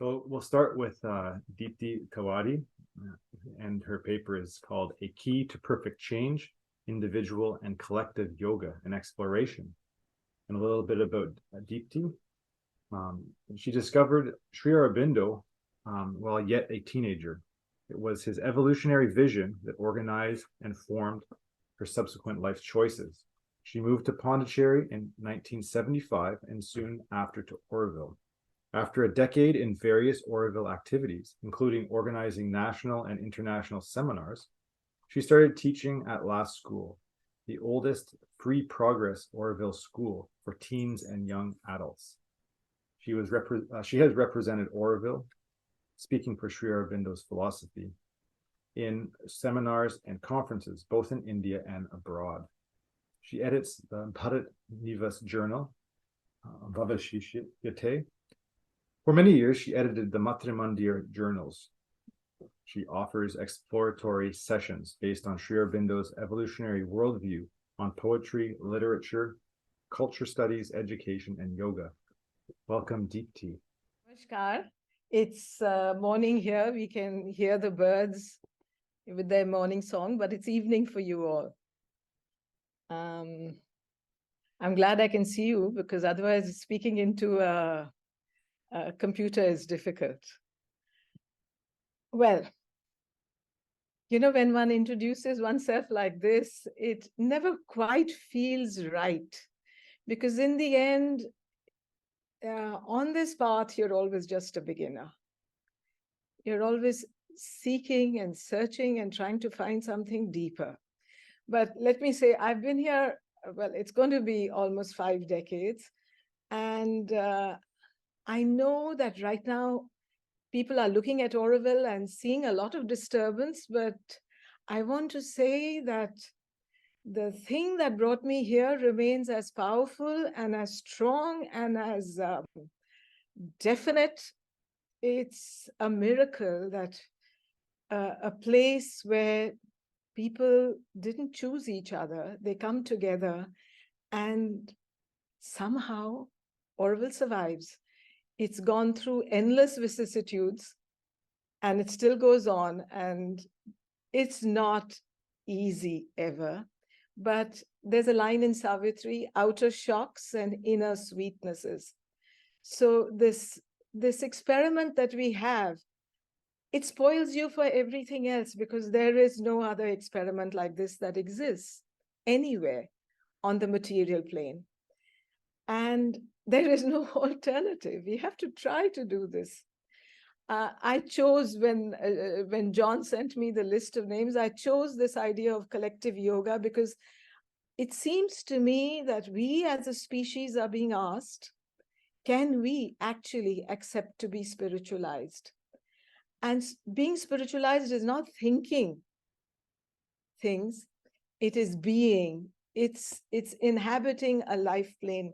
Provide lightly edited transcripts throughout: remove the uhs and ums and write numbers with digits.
So we'll start with Deepti Tewari, and her paper is called A Key to Perfect Change, Individual and Collective Yoga and Exploration. And a little bit about Deepti. She discovered Sri Aurobindo while yet a teenager. It was his evolutionary vision that organized and formed her subsequent life choices. She moved to Pondicherry in 1975 and soon after to Auroville. After a decade in various Auroville activities, including organizing national and international seminars, she started teaching at La School, the oldest free progress Auroville school for teens and young adults. She has represented Auroville, speaking for Sri Aurobindo's philosophy, in seminars and conferences, both in India and abroad. She edits the Bharat Nivas journal, Bhavashishite. For many years, she edited the Matrimandir journals. She offers exploratory sessions based on Sri Aurobindo's evolutionary worldview on poetry, literature, culture studies, education, and yoga. Welcome, Deepti. Namaskar. It's morning here. We can hear the birds with their morning song, but it's evening for you all. I'm glad I can see you because otherwise speaking into a computer is difficult. Well, you know, when one introduces oneself like this, it never quite feels right because in the end, on this path, you're always just a beginner. You're always seeking and searching and trying to find something deeper. But let me say, I've been here, well, it's going to be almost 5 decades. And I know that right now, people are looking at Auroville and seeing a lot of disturbance, but I want to say that the thing that brought me here remains as powerful and as strong and as definite. It's a miracle that a place where people didn't choose each other, they come together and somehow Auroville survives. It's gone through endless vicissitudes and it still goes on, and it's not easy ever. But there's a line in Savitri, outer shocks and inner sweetnesses. So this experiment that we have, it spoils you for everything else because there is no other experiment like this that exists anywhere on the material plane. And there is no alternative. We have to try to do this. I chose, when John sent me the list of names, I chose this idea of collective yoga because it seems to me that we as a species are being asked, can we actually accept to be spiritualized? And being spiritualized is not thinking things, it is being, it's inhabiting a life plane.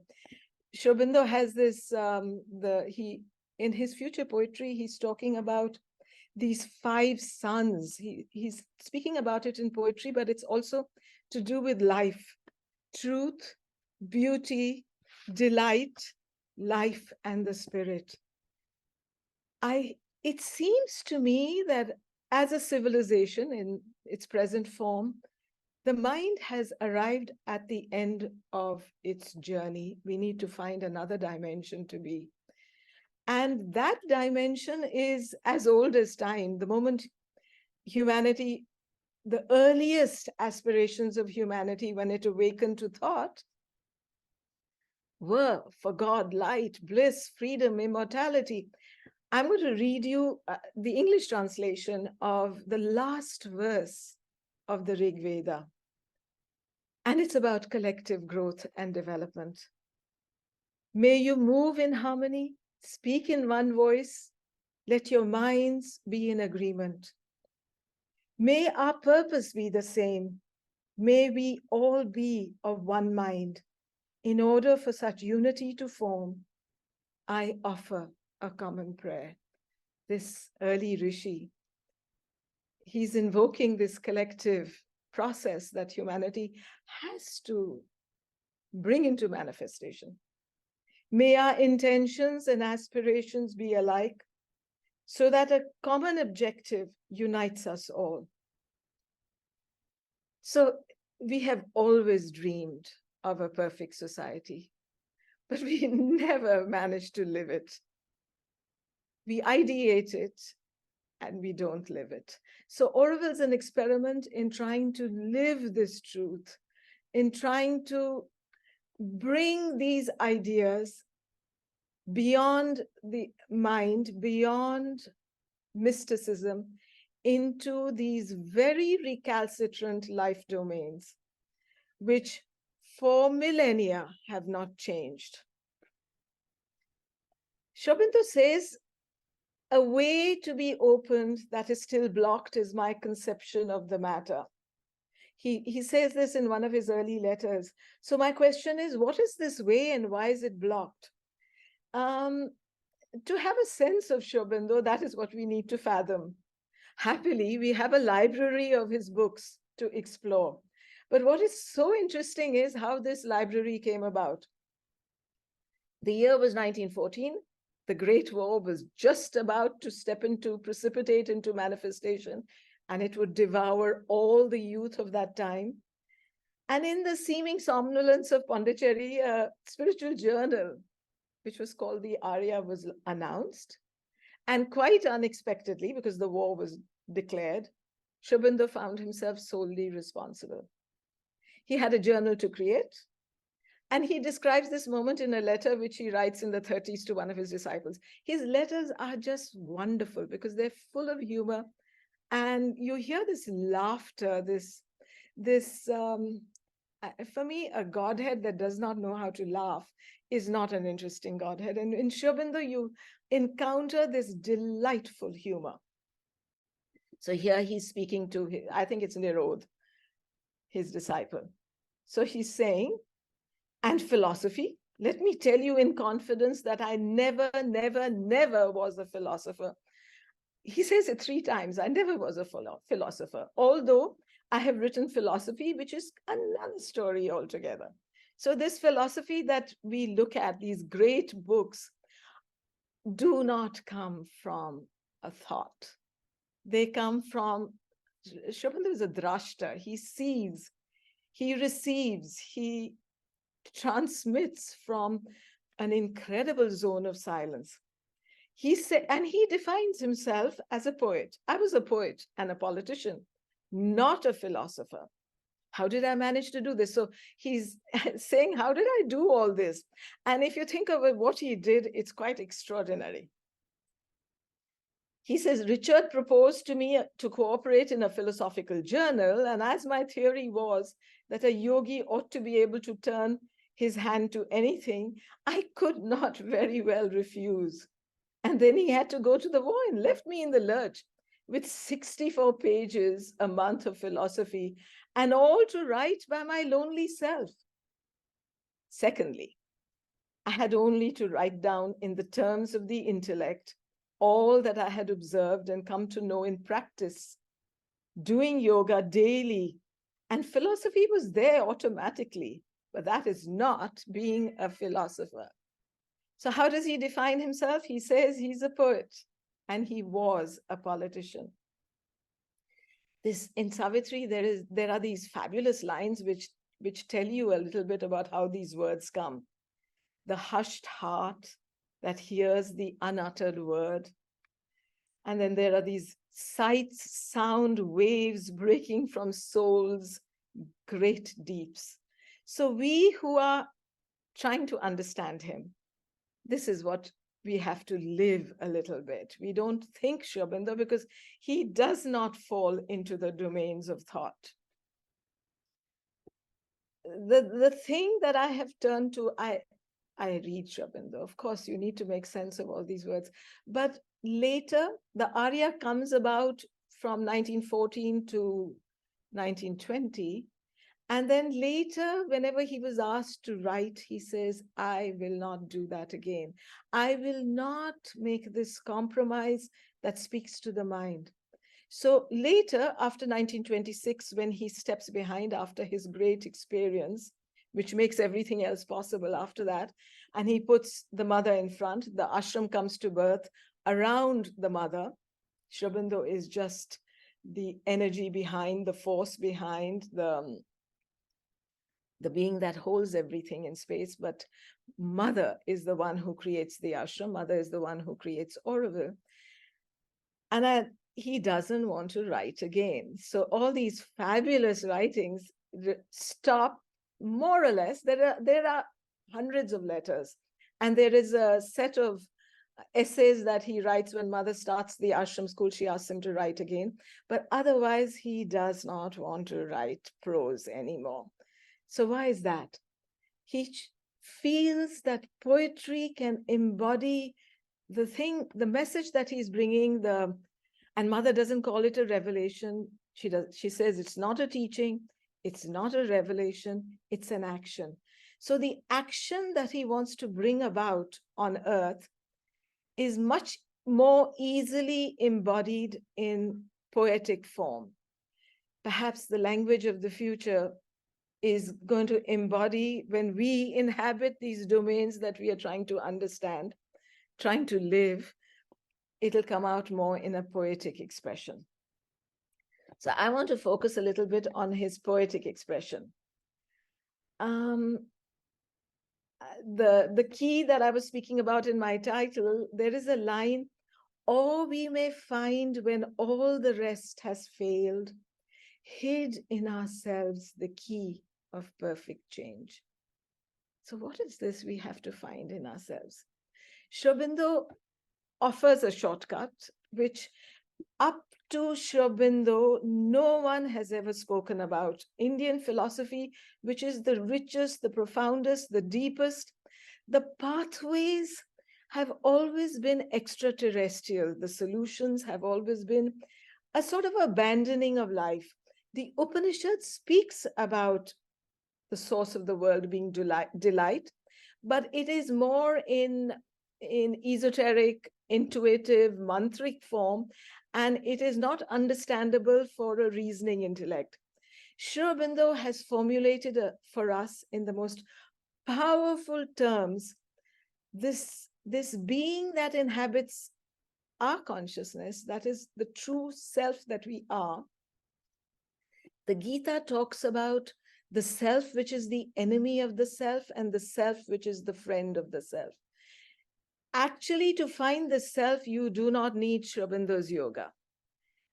Aurobindo has this, in his future poetry, he's talking about these 5 suns. He's speaking about it in poetry, but it's also to do with life, truth, beauty, delight, life, and the spirit. It seems to me that as a civilization in its present form, the mind has arrived at the end of its journey. We need to find another dimension to be. And that dimension is as old as time. The moment humanity, the earliest aspirations of humanity when it awakened to thought were for God, light, bliss, freedom, immortality. I'm going to read you the English translation of the last verse of the Rig Veda. And it's about collective growth and development. May you move in harmony, speak in one voice, let your minds be in agreement. May our purpose be the same. May we all be of one mind. In order for such unity to form, I offer a common prayer. This early Rishi, he's invoking this collective process that humanity has to bring into manifestation. May our intentions and aspirations be alike. so that a common objective unites us all. So we have always dreamed of a perfect society, but we never managed to live it. We ideate it and we don't live it. So Orwell's an experiment in trying to live this truth, in trying to bring these ideas beyond the mind, beyond mysticism, into these very recalcitrant life domains, which for millennia have not changed. Aurobindo says, a way to be opened that is still blocked is my conception of the matter. He says this in one of his early letters. So my question is, what is this way and why is it blocked? To have a sense of Aurobindo, that is what we need to fathom. Happily, we have a library of his books to explore. But what is so interesting is how this library came about. The year was 1914. The Great War was just about to precipitate into manifestation, and it would devour all the youth of that time. And in the seeming somnolence of Pondicherry, a spiritual journal, which was called the Arya, was announced. And quite unexpectedly, because the war was declared, Aurobindo found himself solely responsible. He had a journal to create, and he describes this moment in a letter which he writes in the 30s to one of his disciples. His letters are just wonderful because they're full of humor, and you hear this laughter, for me, a Godhead that does not know how to laugh is not an interesting Godhead. And in Aurobindo, you encounter this delightful humor. So here he's speaking to, I think it's Nirod, his disciple. So he's saying, and philosophy, let me tell you in confidence that I never, never, never was a philosopher. He says it 3 times. I never was a philosopher, although I have written philosophy, which is another story altogether. So this philosophy that we look at, these great books, do not come from a thought. They come from, Aurobindo is a drashta. He sees, he receives, he transmits from an incredible zone of silence. He said, and he defines himself as a poet. I was a poet and a politician, not a philosopher. How did I manage to do this? So he's saying, how did I do all this? And if you think of what he did, it's quite extraordinary. He says, Richard proposed to me to cooperate in a philosophical journal. And as my theory was that a yogi ought to be able to turn his hand to anything, I could not very well refuse. And then he had to go to the war and left me in the lurch with 64 pages a month of philosophy, and all to write by my lonely self. Secondly, I had only to write down in the terms of the intellect all that I had observed and come to know in practice, doing yoga daily. And philosophy was there automatically, but that is not being a philosopher. So how does he define himself? He says he's a poet, and he was a politician. In Savitri, there are these fabulous lines which tell you a little bit about how these words come. The hushed heart that hears the unuttered word. And then there are these sights, sound waves breaking from soul's great deeps. So we who are trying to understand him, this is what we have to live a little bit. We don't think Aurobindo because he does not fall into the domains of thought. The thing that I have turned to, I read Aurobindo. Of course, you need to make sense of all these words. But later, the Arya comes about from 1914 to 1920. And then later, whenever he was asked to write, he says, I will not do that again. I will not make this compromise that speaks to the mind. So later, after 1926, when he steps behind after his great experience, which makes everything else possible after that, and he puts the mother in front, the ashram comes to birth, around the mother. Sri Aurobindo is just the energy behind, the force behind, the being that holds everything in space. But mother is the one who creates the ashram. Mother is the one who creates Auroville. And he doesn't want to write again. So all these fabulous writings stop more or less. There are hundreds of letters. And there is a set of essays that he writes when mother starts the ashram school. She asks him to write again. But otherwise, he does not want to write prose anymore. So why is that? He feels that poetry can embody the message that he's bringing. And mother doesn't call it a revelation. She says it's not a teaching, it's not a revelation, it's an action. So the action that he wants to bring about on earth is much more easily embodied in poetic form. Perhaps the language of the future is going to embody, when we inhabit these domains that we are trying to understand, trying to live, it'll come out more in a poetic expression. So I want to focus a little bit on his poetic expression. The key that I was speaking about in my title, there is a line, or we may find when all the rest has failed, hid in ourselves the key of perfect change. So what is this we have to find in ourselves? Sri Aurobindo offers a shortcut, which up to Sri Aurobindo, no one has ever spoken about. Indian philosophy, which is the richest, the profoundest, the deepest, the pathways have always been extraterrestrial. The solutions have always been a sort of abandoning of life. The Upanishad speaks about the source of the world being delight, but it is more in esoteric, intuitive, mantric form, and it is not understandable for a reasoning intellect. Sri Aurobindo has formulated for us in the most powerful terms this being that inhabits our consciousness, that is the true self that we are. The Gita talks about the self which is the enemy of the self and the self which is the friend of the self. Actually, to find the self, you do not need Sri Aurobindo's yoga.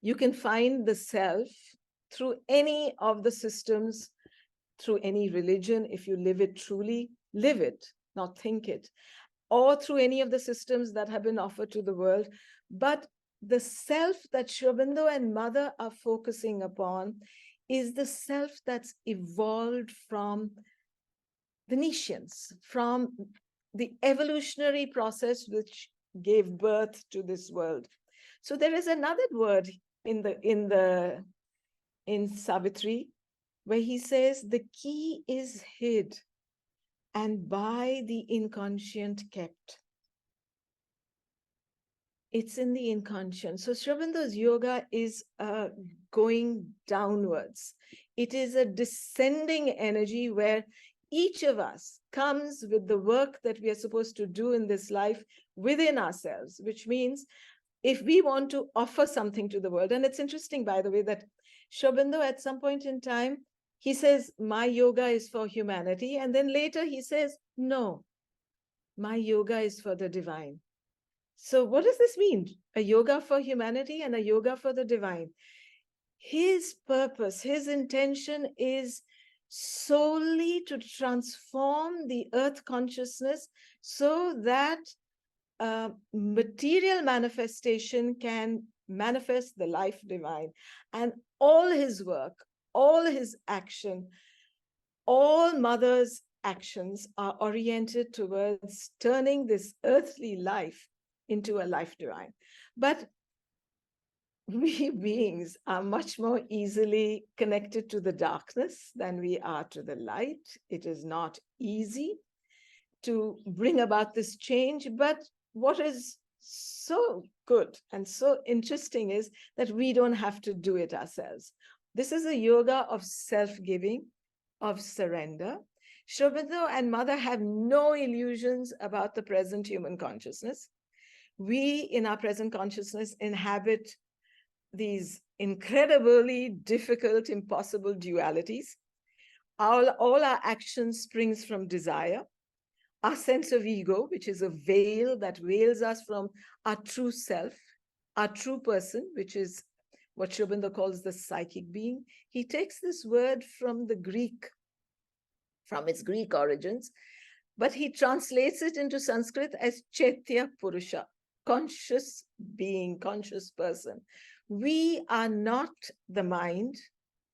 You can find the self through any of the systems, through any religion, if you live it truly, live it, not think it, or through any of the systems that have been offered to the world. But the self that Sri Aurobindo and Mother are focusing upon is the self that's evolved from the Venetians, from the evolutionary process which gave birth to this world. So there is another word in Savitri, where he says the key is hid and by the inconscient kept. It's in the inconscient. So Sri Aurobindo's yoga is going downwards. It is a descending energy where each of us comes with the work that we are supposed to do in this life within ourselves, which means if we want to offer something to the world, and it's interesting, by the way, that Sri Aurobindo at some point in time, he says, my yoga is for humanity. And then later he says, no, my yoga is for the divine. So what does this mean? A yoga for humanity and a yoga for the divine. His purpose, his intention is solely to transform the earth consciousness so that material manifestation can manifest the life divine. And all his work, all his action, all Mother's actions are oriented towards turning this earthly life into a life divine. But we beings are much more easily connected to the darkness than we are to the light. It is not easy to bring about this change, but what is so good and so interesting is that we don't have to do it ourselves. This is a yoga of self-giving, of surrender. Sri Aurobindo and Mother have no illusions about the present human consciousness. We, in our present consciousness, inhabit these incredibly difficult, impossible dualities. All our actions springs from desire. Our sense of ego, which is a veil that veils us from our true self, our true person, which is what Aurobindo calls the psychic being. He takes this word from the Greek, from its Greek origins, but he translates it into Sanskrit as Chaitya Purusha, conscious being, conscious person. We are not the mind,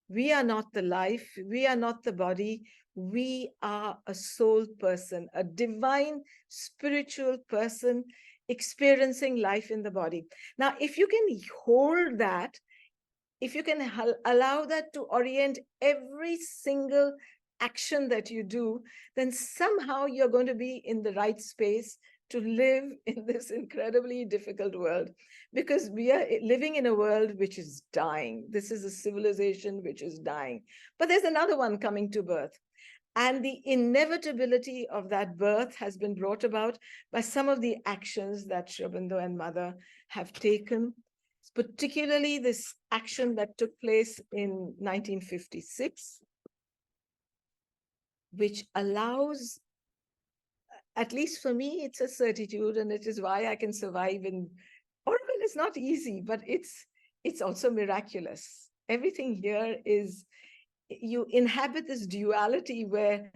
we are not the life, we are not the body, we are a soul person, a divine spiritual person experiencing life in the body. Now, if you can hold that, if you can allow that to orient every single action that you do, then somehow you're going to be in the right space to live in this incredibly difficult world, because we are living in a world which is dying. This is a civilization which is dying. But there's another one coming to birth. And the inevitability of that birth has been brought about by some of the actions that Aurobindo and Mother have taken, particularly this action that took place in 1956, which allows, at least for me, it's a certitude, and it is why I can survive in Aurobindo. It's not easy, but it's also miraculous. Everything here is, you inhabit this duality where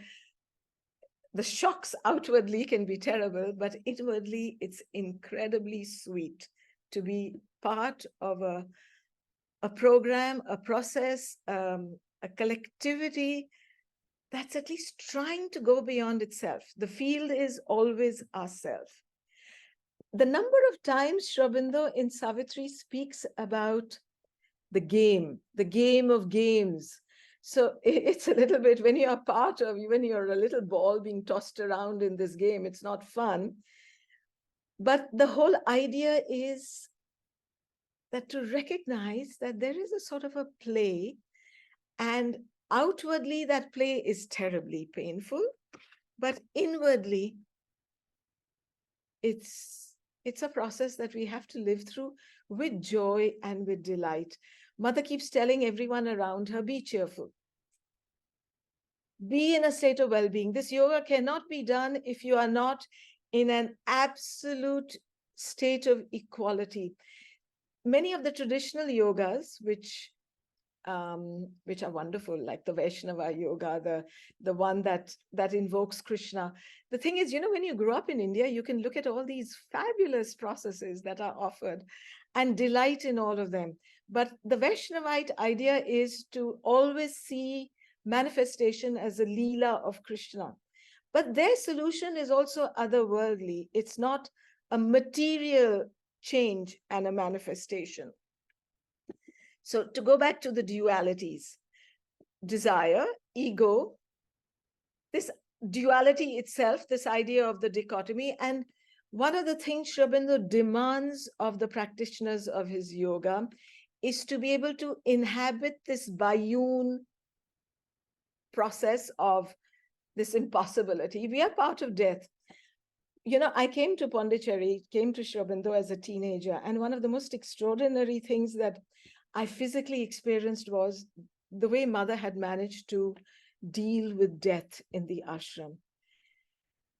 the shocks outwardly can be terrible, but inwardly it's incredibly sweet to be part of a program, a process, a collectivity that's at least trying to go beyond itself. The field is always ourself. The number of times Aurobindo in Savitri speaks about the game of games. So it's a little bit, when you're part of, when you're a little ball being tossed around in this game, it's not fun. But the whole idea is that to recognize that there is a sort of a play, and outwardly that play is terribly painful, but inwardly it's a process that we have to live through with joy and with delight. Mother keeps telling everyone around her, be cheerful. Be in a state of well-being. This yoga cannot be done if you are not in an absolute state of equality. Many of the traditional yogas, which are wonderful, like the Vaishnava yoga, the one that invokes Krishna. The thing is, when you grow up in India, you can look at all these fabulous processes that are offered and delight in all of them. But the Vaishnavite idea is to always see manifestation as a leela of Krishna. But their solution is also otherworldly. It's not a material change and a manifestation. So to go back to the dualities, desire, ego, this duality itself, this idea of the dichotomy. And one of the things Aurobindo demands of the practitioners of his yoga is to be able to inhabit this Bayun process of this impossibility. We are part of death. I came to Pondicherry, came to Aurobindo as a teenager, and one of the most extraordinary things that I physically experienced was the way Mother had managed to deal with death in the ashram.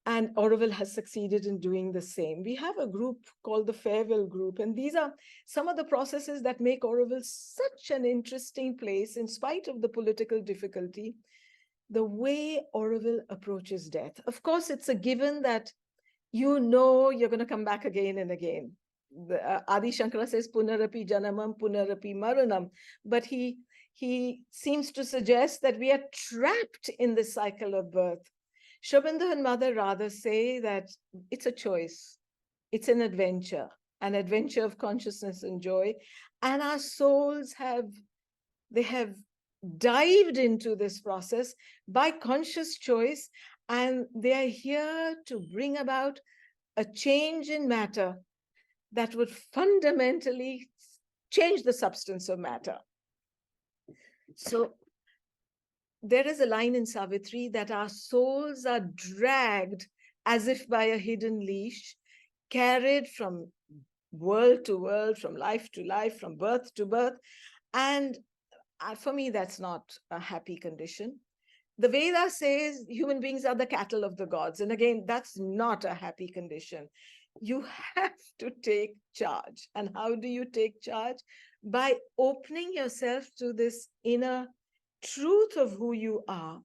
And Aurobindo has succeeded in doing the same. We have a group called the Farewell Group, and these are some of the processes that make Aurobindo such an interesting place in spite of the political difficulty. The way Aurobindo approaches death. Of course, it's a given that you're going to come back again and again. Adi Shankara says, Punarapi Janamam, Punarapi Maranam. But he seems to suggest that we are trapped in this cycle of birth. Aurobindo and Mother rather say that it's a choice. It's an adventure of consciousness and joy. And our souls have dived into this process by conscious choice, and they are here to bring about a change in matter that would fundamentally change the substance of matter. So there is a line in Savitri that our souls are dragged as if by a hidden leash carried from world to world, from life to life, from birth to birth. And for me, that's not a happy condition. The Veda says human beings are the cattle of the gods. And again, that's not a happy condition. You have to take charge. And how do you take charge? By opening yourself to this inner truth of who you are.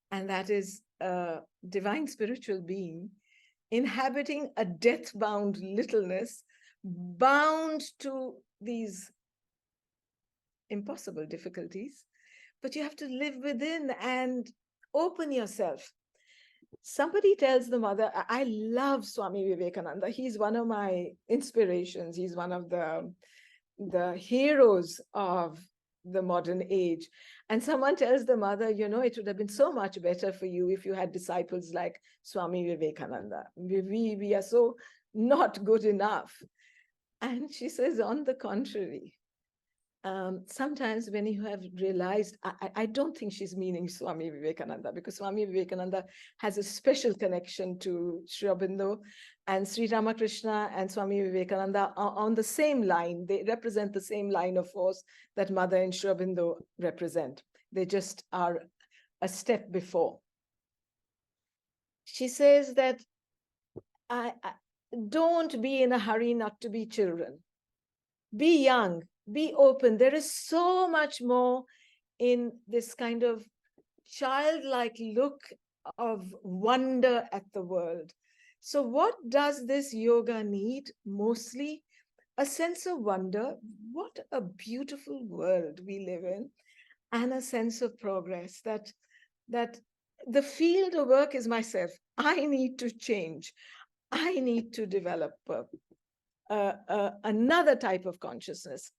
And that is a divine spiritual being inhabiting a death-bound littleness, bound to these impossible difficulties, but you have to live within and open yourself. Somebody tells the mother, I love Swami Vivekananda. He's one of my inspirations. He's one of the heroes of the modern age. And someone tells the mother, you know, it would have been so much better for you if you had disciples like Swami Vivekananda. We are so not good enough. And she says, on the contrary, sometimes when you have realized, I don't think she's meaning Swami Vivekananda, because Swami Vivekananda has a special connection to Sri Aurobindo, and Sri Ramakrishna and Swami Vivekananda are on the same line. They represent the same line of force that Mother and Sri Aurobindo represent. They just are a step before. She says that don't be in a hurry not to be children. Be young, be open. There is so much more in this kind of childlike look of wonder at the world. So what does this yoga need? Mostly a sense of wonder. What a beautiful world we live in, and a sense of progress, that the field of work is myself. I need to change. I need to develop another type of consciousness.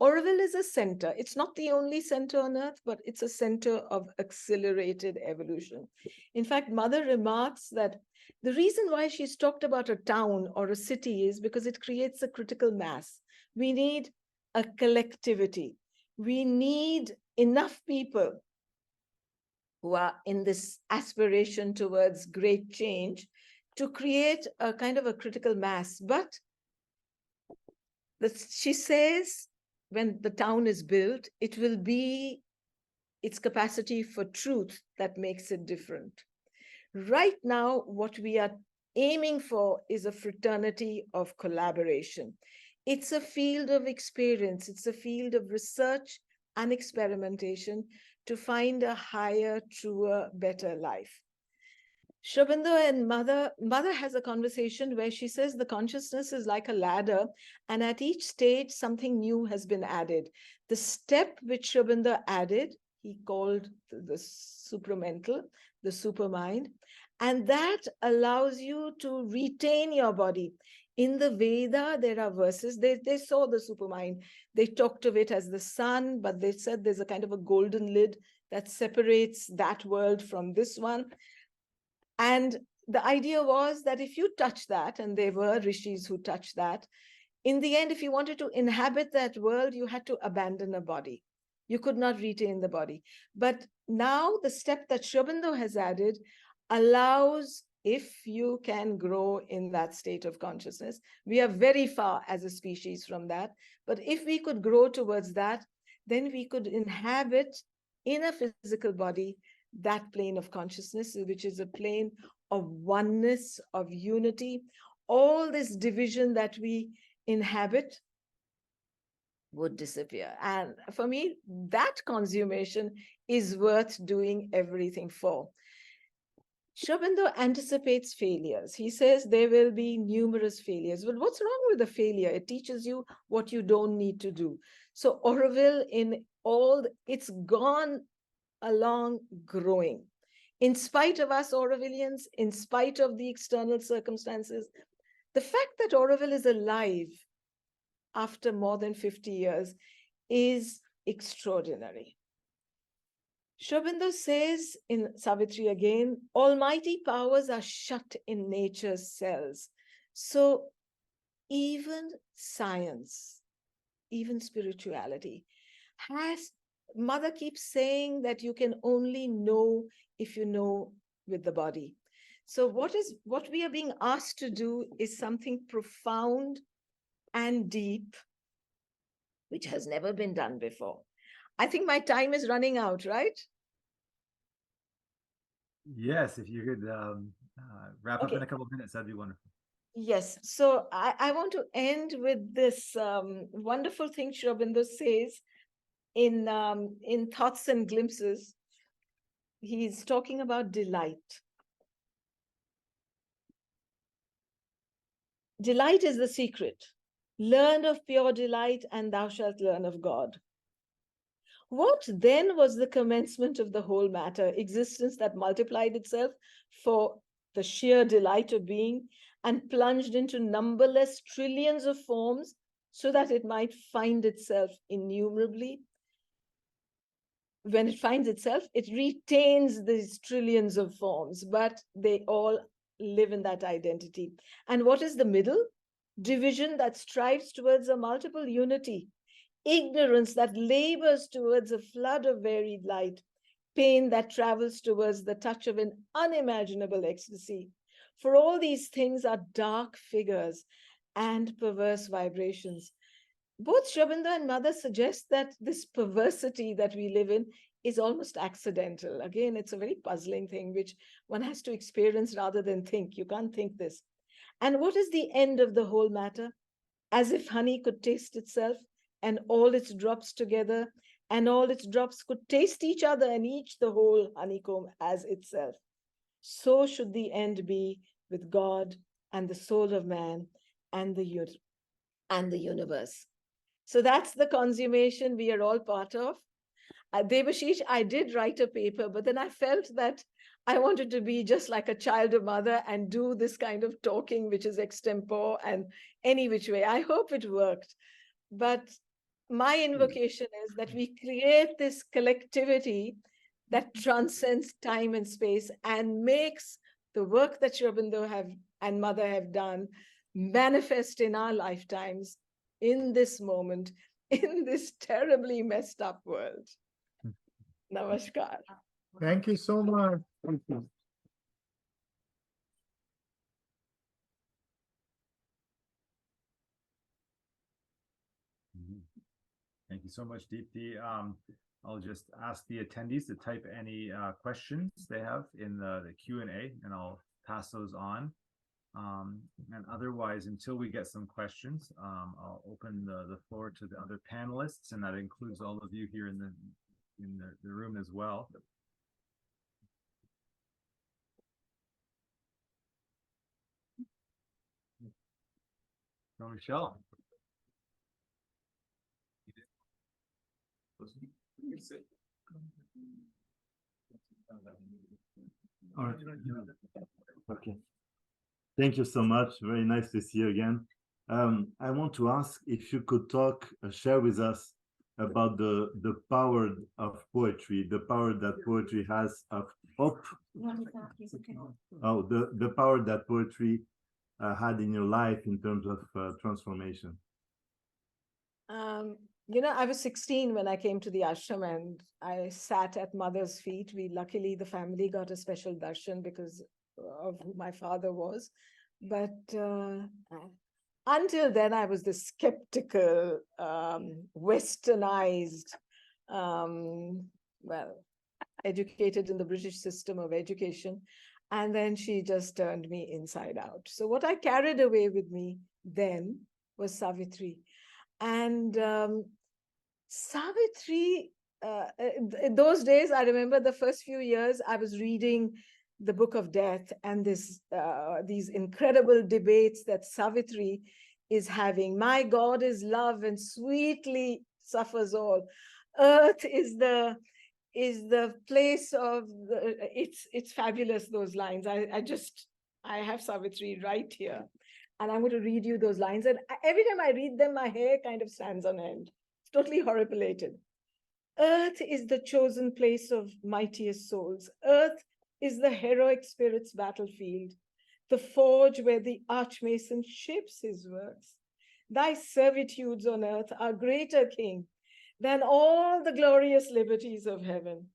Auroville is a center. It's not the only center on earth, but it's a center of accelerated evolution. In fact, Mother remarks that the reason why she's talked about a town or a city is because it creates a critical mass. We need a collectivity. We need enough people who are in this aspiration towards great change to create a kind of a critical mass. But she says, when the town is built, it will be its capacity for truth that makes it different. Right now, what we are aiming for is a fraternity of collaboration. It's a field of experience. It's a field of research and experimentation to find a higher, truer, better life. Sri Aurobindo and Mother has a conversation where she says the consciousness is like a ladder, and at each stage, something new has been added. The step which Sri Aurobindo added, he called the supramental, the supermind, and that allows you to retain your body. In the Veda, there are verses, they saw the supermind. They talked of it as the sun, but they said there's a kind of a golden lid that separates that world from this one. And the idea was that if you touch that, and there were rishis who touched that, in the end, if you wanted to inhabit that world, you had to abandon a body. You could not retain the body. But now the step that Sri Aurobindo has added allows, if you can grow in that state of consciousness, we are very far as a species from that, but if we could grow towards that, then we could inhabit in a physical body that plane of consciousness, which is a plane of oneness, of unity. All this division that we inhabit would disappear. And for me, that consummation is worth doing everything for. Sri Aurobindo anticipates failures. He says there will be numerous failures. Well, what's wrong with a failure? It teaches you what you don't need to do. So Auroville, it's gone along growing. In spite of us Aurovillians, in spite of the external circumstances, the fact that Auroville is alive after more than 50 years is extraordinary. Sri Aurobindo says in Savitri again, almighty powers are shut in nature's cells. So even science, even spirituality Mother keeps saying that you can only know if you know with the body. So what we are being asked to do is something profound and deep, which has never been done before. I think my time is running out, right? Yes, if you could wrap up in Okay. a couple of minutes, that'd be wonderful. Yes. So I want to end with this wonderful thing Sri Aurobindo says in Thoughts and Glimpses. He's talking about delight. Delight is the secret. Learn of pure delight, and thou shalt learn of God. What then was the commencement of the whole matter? Existence that multiplied itself for the sheer delight of being and plunged into numberless trillions of forms so that it might find itself innumerably. When it finds itself, it retains these trillions of forms, but they all live in that identity. And what is the middle? Division that strives towards a multiple unity, ignorance that labors towards a flood of varied light, pain that travels towards the touch of an unimaginable ecstasy. For all these things are dark figures and perverse vibrations. Both Sri Aurobindo and Mother suggest that this perversity that we live in is almost accidental. Again, it's a very puzzling thing which one has to experience rather than think. You can't think this. And what is the end of the whole matter? As if honey could taste itself and all its drops together, and all its drops could taste each other and each the whole honeycomb as itself. So should the end be with God and the soul of man and the universe. So that's the consummation we are all part of. Devashish, I did write a paper, but then I felt that I wanted to be just like a child of mother and do this kind of talking, which is extempore and any which way. I hope it worked. But my invocation is that we create this collectivity that transcends time and space and makes the work that Sri Aurobindo have and Mother have done manifest in our lifetimes, in this moment, in this terribly messed up world. Namaskar. Thank you so much. Thank you so much, Deepti. I'll just ask the attendees to type any questions they have in the Q&A, and I'll pass those on. And otherwise, until we get some questions, I'll open the floor to the other panelists, and that includes all of you here in the room as well. So, Michelle. All right. Okay. Thank you so much. Very nice to see you again. I want to ask if you could share with us about the power of poetry, the power that poetry has of hope. Oh, the power that poetry had in your life in terms of transformation. I was 16 when I came to the ashram and I sat at Mother's feet. Luckily, the family got a special darshan because of who my father was. But until then, I was this skeptical, westernized, educated in the British system of education. And then she just turned me inside out. So what I carried away with me then was Savitri. And Savitri, in those days, I remember the first few years, I was reading the Book of Death and these incredible debates that Savitri is having. My God is love and sweetly suffers all. Earth is the place of it's fabulous, those lines. I have Savitri right here. And I'm going to read you those lines. And every time I read them, my hair kind of stands on end. It's totally horripilated. Earth is the chosen place of mightiest souls. Earth is the heroic spirit's battlefield, the forge where the archmason shapes his works. Thy servitudes on earth are greater, King, than all the glorious liberties of heaven.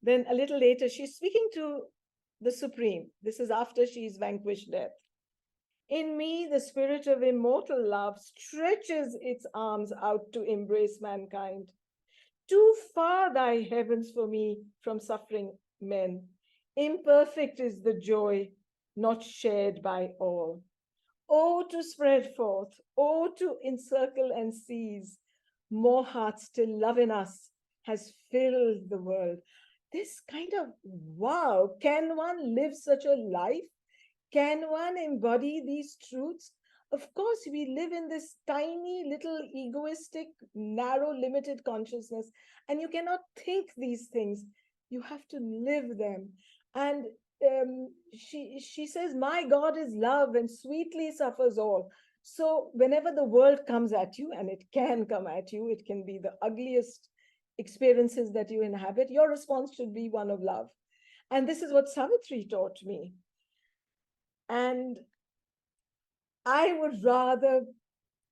Then a little later, she's speaking to the supreme. This is after she's vanquished death. In me, the spirit of immortal love stretches its arms out to embrace mankind. Too far thy heavens for me from suffering men. Imperfect is the joy not shared by all. Oh, to spread forth, oh, to encircle and seize. More hearts till love in us has filled the world. This kind of, wow, can one live such a life? Can one embody these truths? Of course, we live in this tiny, little, egoistic, narrow, limited consciousness, and you cannot think these things. You have to live them. And she says, my God is love and sweetly suffers all. So whenever the world comes at you, and it can come at you, it can be the ugliest experiences that you inhabit, your response should be one of love. And this is what Savitri taught me. And I would rather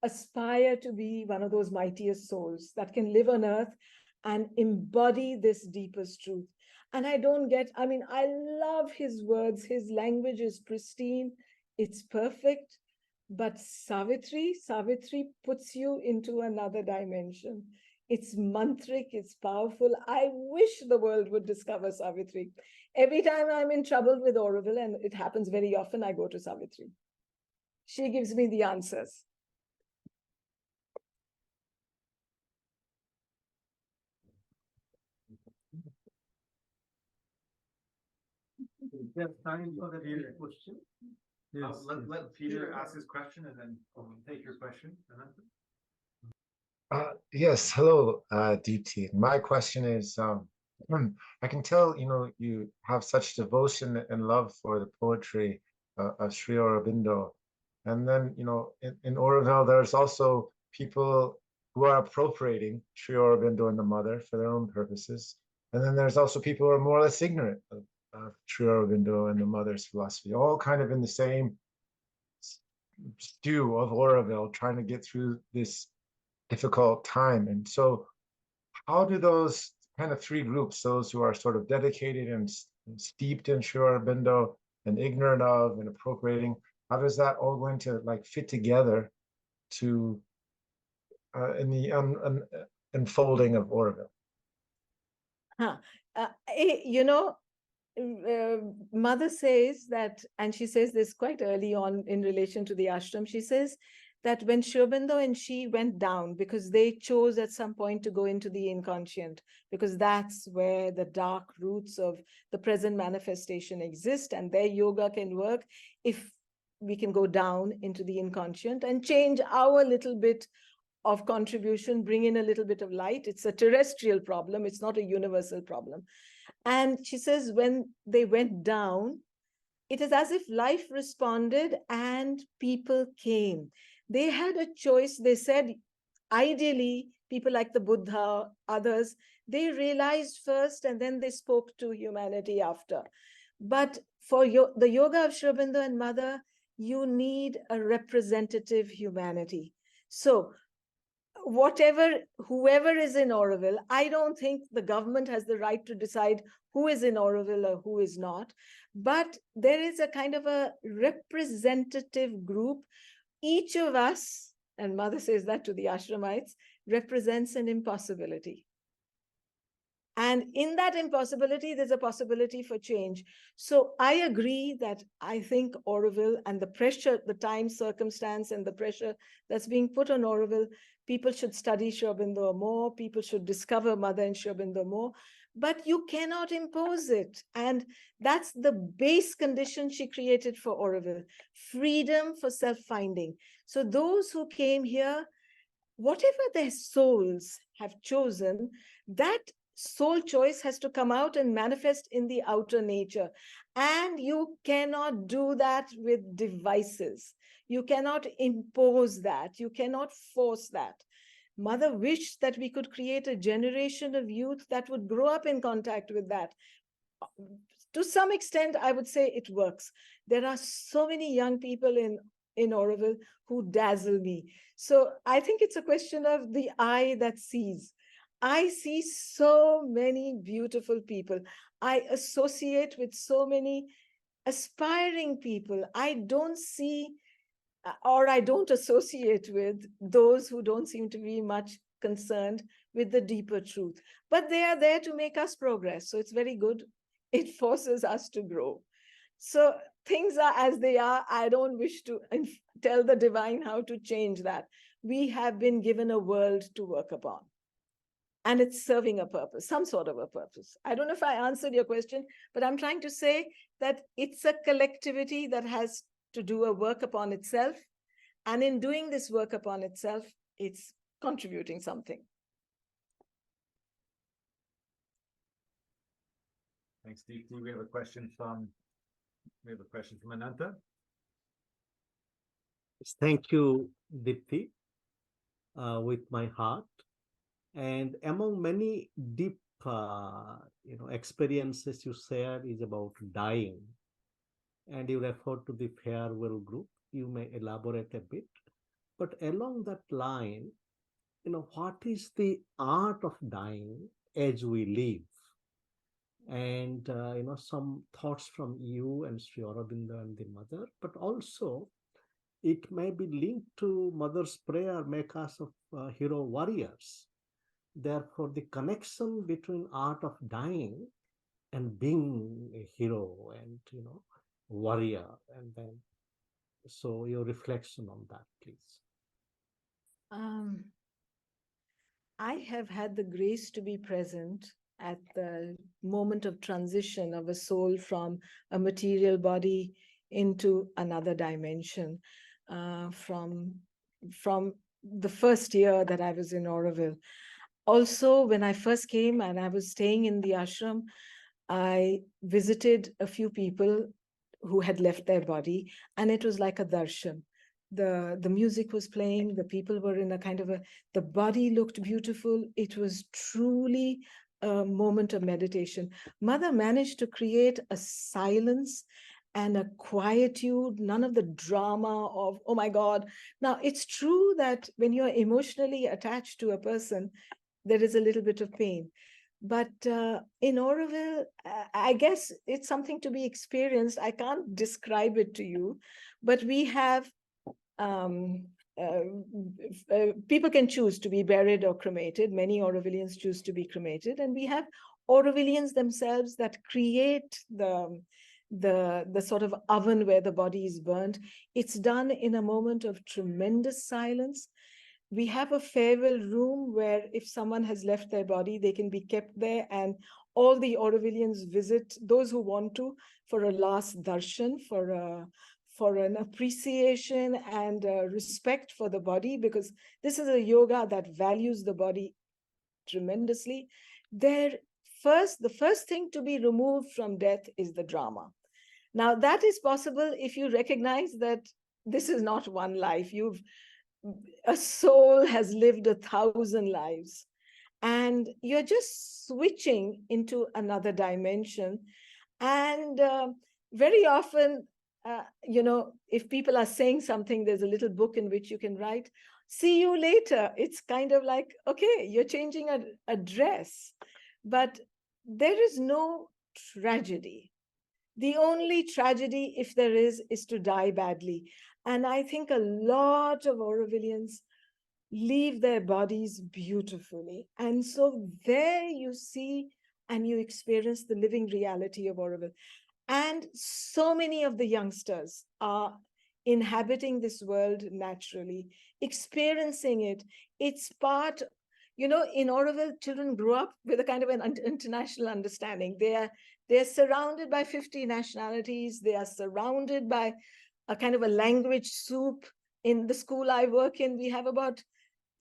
aspire to be one of those mightiest souls that can live on earth and embody this deepest truth. And I love his words. His language is pristine. It's perfect. But Savitri puts you into another dimension. It's mantric, it's powerful. I wish the world would discover Savitri. Every time I'm in trouble with Aurobindo, and it happens very often, I go to Savitri. She gives me the answers. We have time for the question. Yes, Let Peter ask his question, and then we'll take your question. yes, hello, Deepti. My question is, I can tell, you have such devotion and love for the poetry of Sri Aurobindo. And then, in Auroville, there's also people who are appropriating Sri Aurobindo and the Mother for their own purposes. And then there's also people who are more or less ignorant of Sri Aurobindo and the Mother's philosophy, all kind of in the same stew of Auroville, trying to get through this difficult time. And so how do those kind of three groups, those who are sort of dedicated and steeped in Sri Aurobindo and ignorant of and appropriating, how does that all going to like fit together to in the unfolding of Auroville? Mother says that, and she says this quite early on in relation to the ashram, she says that when Sri Aurobindo and she went down, because they chose at some point to go into the inconscient, because that's where the dark roots of the present manifestation exist, and their yoga can work if we can go down into the inconscient and change our little bit of contribution, bring in a little bit of light. It's a terrestrial problem. It's not a universal problem. And she says when they went down, it is as if life responded and people came. They had a choice. They said, ideally, people like the Buddha, others, they realized first and then they spoke to humanity after. But for the yoga of Sri Aurobindo and Mother, you need a representative humanity. So whoever is in Auroville, I don't think the government has the right to decide who is in Auroville or who is not, but there is a kind of a representative group. Each of us, and Mother says that to the ashramites, represents an impossibility. And in that impossibility, there's a possibility for change. So I agree that I think Auroville and the pressure, the time, circumstance, and the pressure that's being put on Auroville, people should study Sri Aurobindo more, people should discover Mother and Sri Aurobindo more, but you cannot impose it. And that's the base condition she created for Auroville, freedom for self-finding. So those who came here, whatever their souls have chosen, that soul choice has to come out and manifest in the outer nature. And you cannot do that with devices. You cannot impose that. You cannot force that. Mother wished that we could create a generation of youth that would grow up in contact with that. To some extent, I would say it works. There are so many young people in Auroville who dazzle me. So I think it's a question of the eye that sees. I see so many beautiful people. I associate with so many aspiring people. I don't see, or I don't associate with those who don't seem to be much concerned with the deeper truth. But they are there to make us progress. So it's very good. It forces us to grow. So things are as they are. I don't wish to tell the divine how to change that. We have been given a world to work upon. And it's serving a purpose, some sort of a purpose. I don't know if I answered your question, but I'm trying to say that it's a collectivity that has to do a work upon itself. And in doing this work upon itself, it's contributing something. Thanks, Deepti. We have a question from Ananta. Thank you, Deepti, with my heart. And among many deep, experiences you shared is about dying. And you refer to the farewell group. You may elaborate a bit. But along that line, what is the art of dying as we live? And, some thoughts from you and Sri Aurobindo and the mother, but also it may be linked to mother's prayer, make us of hero warriors. Therefore, the connection between art of dying and being a hero and, warrior. And then, so your reflection on that, please. I have had the grace to be present at the moment of transition of a soul from a material body into another dimension. From the first year that I was in Auroville. Also, when I first came and I was staying in the ashram, I visited a few people who had left their body, and it was like a darshan. The music was playing, the people were in a kind of the body looked beautiful. It was truly a moment of meditation. Mother managed to create a silence and a quietude, none of the drama of, oh my God. Now, it's true that when you're emotionally attached to a person, there is a little bit of pain. But in Auroville, I guess it's something to be experienced. I can't describe it to you, but we have, people can choose to be buried or cremated. Many Aurovillians choose to be cremated. And we have Aurovillians themselves that create the sort of oven where the body is burnt. It's done in a moment of tremendous silence. We have a farewell room where if someone has left their body, they can be kept there, and all the Aurovillians visit, those who want to, for a last darshan, for an appreciation and respect for the body, because this is a yoga that values the body tremendously. The first thing to be removed from death is the drama. Now, that is possible if you recognize that this is not one life. A soul has lived 1,000 lives, and you're just switching into another dimension. And very often, if people are saying something, there's a little book in which you can write, see you later. It's kind of like, okay, you're changing a dress, but there is no tragedy. The only tragedy, if there is to die badly. And I think a lot of Aurovillians leave their bodies beautifully. And so there you see and you experience the living reality of Auroville. And so many of the youngsters are inhabiting this world naturally, experiencing it. It's part, in Auroville, children grew up with a kind of an international understanding. They're surrounded by 50 nationalities. They are surrounded by a kind of a language soup. In the school I work in, we have about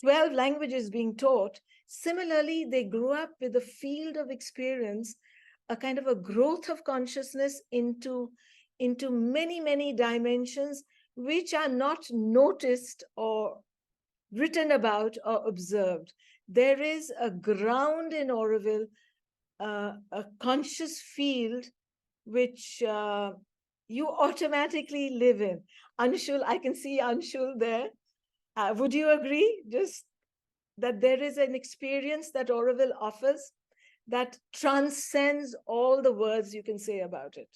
12 languages being taught. Similarly, they grew up with a field of experience, a kind of a growth of consciousness into many, many dimensions, which are not noticed or written about or observed. There is a ground in Auroville, a conscious field, which you automatically live in. Anshul, I can see Anshul there. Would you agree? Just that there is an experience that Auroville offers that transcends all the words you can say about it.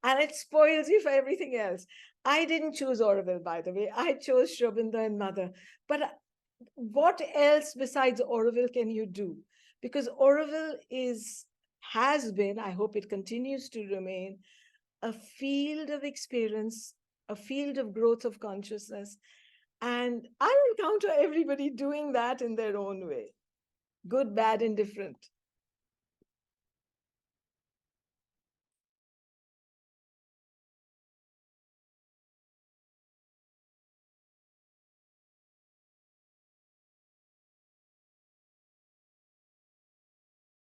and it spoils you for everything else. I didn't choose Aurobindo, by the way. I chose Aurobindo and Mother. But what else besides Aurobindo can you do? Because Aurobindo has been, I hope it continues to remain, a field of experience, a field of growth of consciousness. And I encounter everybody doing that in their own way, good, bad, indifferent.